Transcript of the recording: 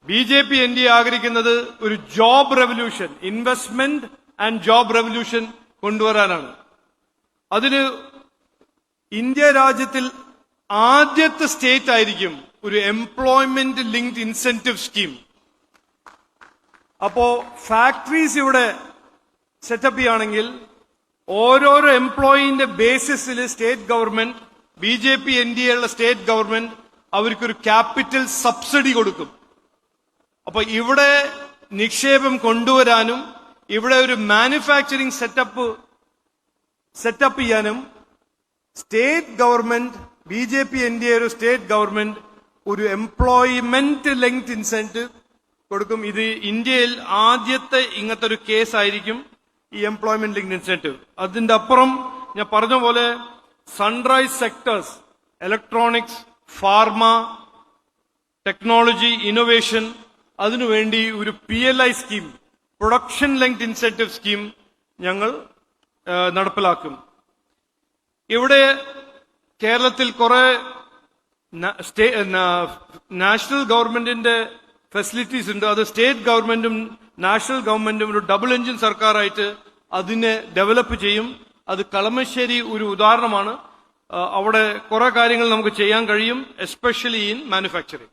BJP. NDA ആഗ്രഹിക്കുന്നത് ഒരു job revolution, investment and job revolution കൊണ്ടുവരാനാണ്. അതിന് ഇന്ത്യ രാജ്യത്തിൽ ആദ്യത്തെ സ്റ്റേറ്റ് ആയിരിക്കും ഒരു എംപ്ലോയ്മെന്റ് ലിങ്ക്ഡ് ഇൻസെന്റീവ് സ്കീം. അപ്പോ ഫാക്ടറീസ് ഇവിടെ സെറ്റപ്പ് ചെയ്യുകയാണെങ്കിൽ ഓരോരോ എംപ്ലോയിന്റെ ബേസിസിൽ സ്റ്റേറ്റ് ഗവൺമെന്റ്, ബി.ജെ.പി. എൻ.ഡി.എ ഉള്ള സ്റ്റേറ്റ് ഗവൺമെന്റ് അവർക്കൊരു ക്യാപിറ്റൽ സബ്സിഡി കൊടുക്കും. അപ്പൊ ഇവിടെ നിക്ഷേപം കൊണ്ടുവരാനും ഇവിടെ ഒരു മാനുഫാക്ചറിംഗ് സെറ്റപ്പ് ചെയ്യാനും സ്റ്റേറ്റ് ഗവൺമെന്റ്, ബി.ജെ.പി. എൻ.ഡി.എ ഒരു സ്റ്റേറ്റ് ഗവൺമെന്റ് ഒരു എംപ്ലോയ്മെന്റ് ലിങ്ക്ഡ് ഇൻസെന്റീവ് കൊടുക്കും. ഇത് ഇന്ത്യയിൽ ആദ്യത്തെ ഇങ്ങനത്തെ ഒരു കേസ് ആയിരിക്കും ഈ എംപ്ലോയ്മെന്റ് ലിങ്ക്ഡ് ഇൻസെന്റീവ്. അതിന്റെ അപ്പുറം ഞാൻ പറഞ്ഞ പോലെ sunrise sectors, electronics, pharma, technology, innovation, അതിനുവേണ്ടി ഒരു PLI scheme, production linked incentive scheme ഞങ്ങൾ നടപ്പിലാക്കും. ഇവിടെ കേരളത്തിൽ കുറെ നാഷണൽ ഗവൺമെന്റിന്റെ ഫെസിലിറ്റീസ് ഉണ്ട്. അത് സ്റ്റേറ്റ് ഗവൺമെന്റും നാഷണൽ ഗവൺമെന്റും ഒരു ഡബിൾ എഞ്ചിൻ സർക്കാരായിട്ട് അതിനെ ഡെവലപ്പ് ചെയ്യും. അത് കളമശ്ശേരി ഒരു ഉദാഹരണമാണ്. അവിടെ കുറെ കാര്യങ്ങൾ നമുക്ക് ചെയ്യാൻ കഴിയും, എസ്പെഷ്യലി ഇൻ മാനുഫാക്ചറിംഗ്.